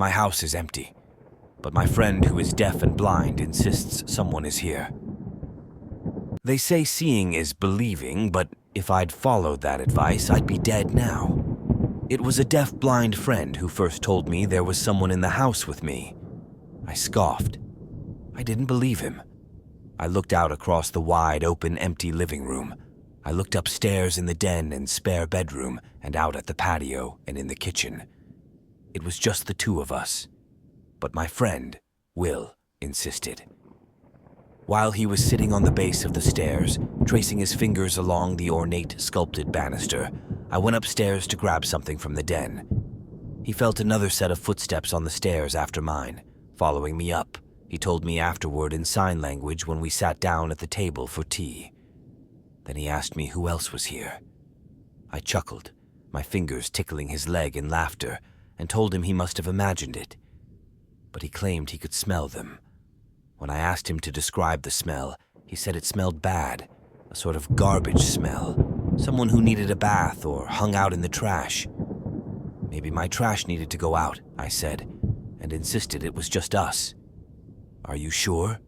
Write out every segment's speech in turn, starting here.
My house is empty, but my friend who is deaf and blind insists someone is here. They say seeing is believing, but if I'd followed that advice, I'd be dead now. It was a deaf-blind friend who first told me there was someone in the house with me. I scoffed. I didn't believe him. I looked out across the wide, open, empty living room. I looked upstairs in the den and spare bedroom, and out at the patio and in the kitchen. It was just the two of us. But my friend, Will, insisted. While he was sitting on the base of the stairs, tracing his fingers along the ornate, sculpted banister, I went upstairs to grab something from the den. He felt another set of footsteps on the stairs after mine, following me up. He told me afterward in sign language when we sat down at the table for tea. Then he asked me who else was here. I chuckled, my fingers tickling his leg in laughter, and told him he must have imagined it. But he claimed he could smell them. When I asked him to describe the smell, he said it smelled bad, a sort of garbage smell, someone who needed a bath or hung out in the trash. Maybe my trash needed to go out, I said, and insisted it was just us. Are you sure?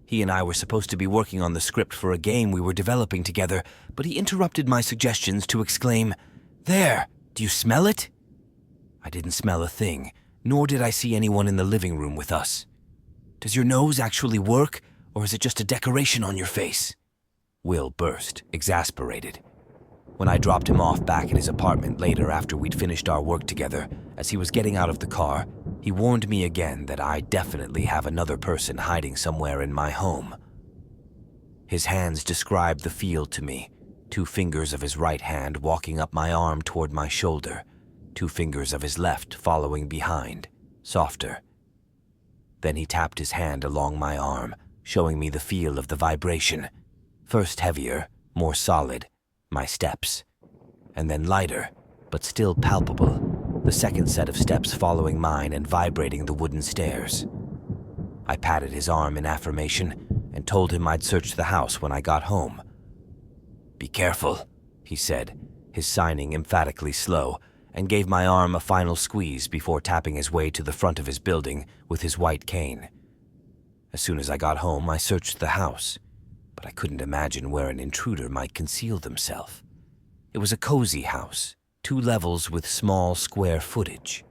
He and I were supposed to be working on the script for a game we were developing together, but he interrupted my suggestions to exclaim, "There! Do you smell it?" I didn't smell a thing, nor did I see anyone in the living room with us. Does your nose actually work, or is it just a decoration on your face? Will burst, exasperated. When I dropped him off back at his apartment later after we'd finished our work together, as he was getting out of the car, he warned me again that I definitely have another person hiding somewhere in my home. His hands described the field to me, 2 fingers of his right hand walking up my arm toward my shoulder, 2 fingers of his left following behind, softer. Then he tapped his hand along my arm, showing me the feel of the vibration. First heavier, more solid, my steps, and then lighter, but still palpable, the second set of steps following mine and vibrating the wooden stairs. I patted his arm in affirmation and told him I'd search the house when I got home. "Be careful," he said, his signing emphatically slow, and gave my arm a final squeeze before tapping his way to the front of his building with his white cane. As soon as I got home, I searched the house, but I couldn't imagine where an intruder might conceal themselves. It was a cozy house, 2 levels with small square footage.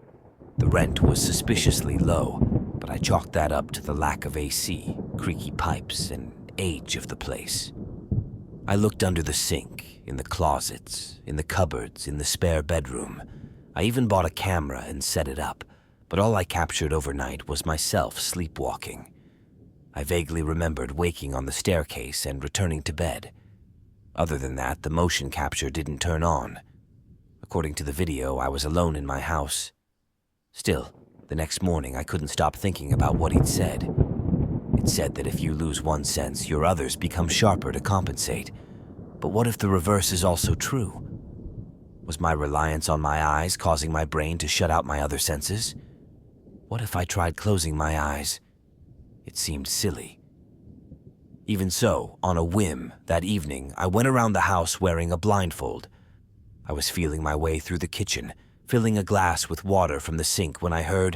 The rent was suspiciously low, but I chalked that up to the lack of AC, creaky pipes, and age of the place. I looked under the sink, in the closets, in the cupboards, in the spare bedroom. I even bought a camera and set it up, but all I captured overnight was myself sleepwalking. I vaguely remembered waking on the staircase and returning to bed. Other than that, the motion capture didn't turn on. According to the video, I was alone in my house. Still, the next morning I couldn't stop thinking about what he'd said. It said that if you lose one sense, your others become sharper to compensate. But what if the reverse is also true? Was my reliance on my eyes causing my brain to shut out my other senses? What if I tried closing my eyes? It seemed silly. Even so, on a whim, that evening, I went around the house wearing a blindfold. I was feeling my way through the kitchen, filling a glass with water from the sink when I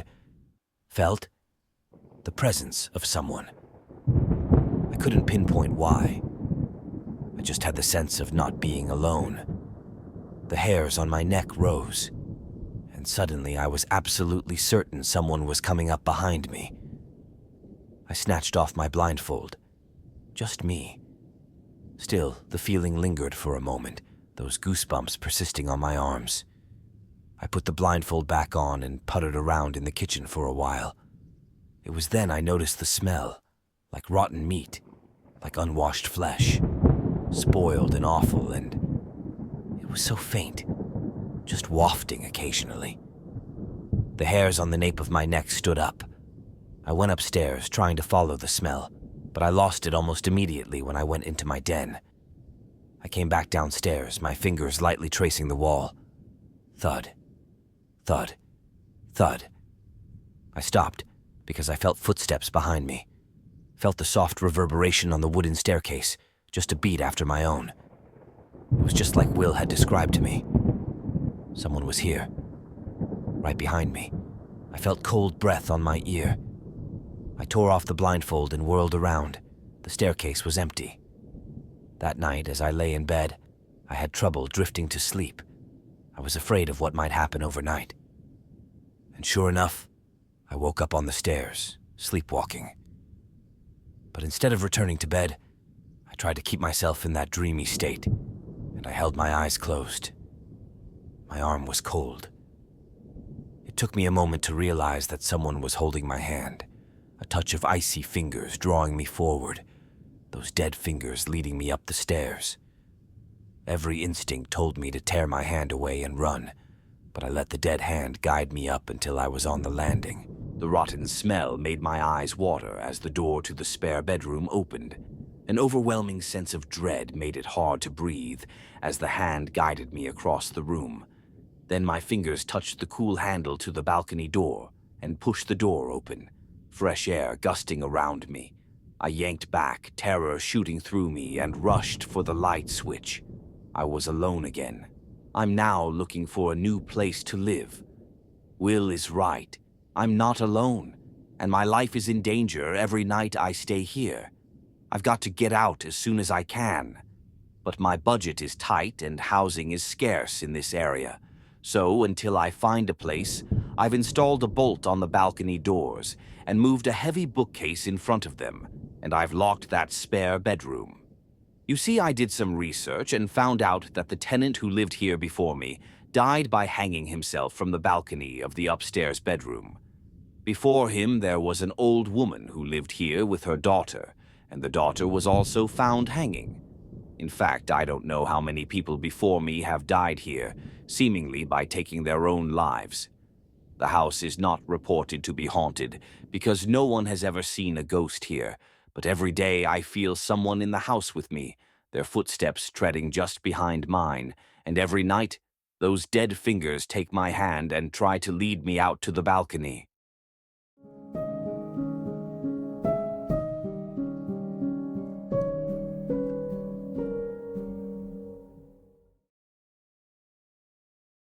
felt the presence of someone. I couldn't pinpoint why. I just had the sense of not being alone. The hairs on my neck rose, and suddenly I was absolutely certain someone was coming up behind me. I snatched off my blindfold. Just me. Still, the feeling lingered for a moment, those goosebumps persisting on my arms. I put the blindfold back on and puttered around in the kitchen for a while. It was then I noticed the smell, like rotten meat, like unwashed flesh, spoiled and awful, and it was so faint, just wafting occasionally. The hairs on the nape of my neck stood up. I went upstairs, trying to follow the smell, but I lost it almost immediately when I went into my den. I came back downstairs, my fingers lightly tracing the wall. Thud, thud, thud. I stopped because I felt footsteps behind me. Felt the soft reverberation on the wooden staircase, just a beat after my own. It was just like Will had described to me. Someone was here, right behind me, I felt cold breath on my ear. I tore off the blindfold and whirled around. The staircase was empty. That night, as I lay in bed, I had trouble drifting to sleep. I was afraid of what might happen overnight. And sure enough, I woke up on the stairs, sleepwalking. But instead of returning to bed, I tried to keep myself in that dreamy state, and I held my eyes closed. My arm was cold. It took me a moment to realize that someone was holding my hand, a touch of icy fingers drawing me forward, those dead fingers leading me up the stairs. Every instinct told me to tear my hand away and run, but I let the dead hand guide me up until I was on the landing. The rotten smell made my eyes water as the door to the spare bedroom opened. An overwhelming sense of dread made it hard to breathe as the hand guided me across the room. Then my fingers touched the cool handle to the balcony door and pushed the door open, fresh air gusting around me. I yanked back, terror shooting through me, and rushed for the light switch. I was alone again. I'm now looking for a new place to live. Will is right. I'm not alone, and my life is in danger every night I stay here. I've got to get out as soon as I can. But my budget is tight and housing is scarce in this area. So until I find a place, I've installed a bolt on the balcony doors and moved a heavy bookcase in front of them, and I've locked that spare bedroom. You see, I did some research and found out that the tenant who lived here before me died by hanging himself from the balcony of the upstairs bedroom. Before him, there was an old woman who lived here with her daughter, and the daughter was also found hanging. In fact, I don't know how many people before me have died here, seemingly by taking their own lives. The house is not reported to be haunted because no one has ever seen a ghost here, but every day I feel someone in the house with me, their footsteps treading just behind mine, and every night, those dead fingers take my hand and try to lead me out to the balcony.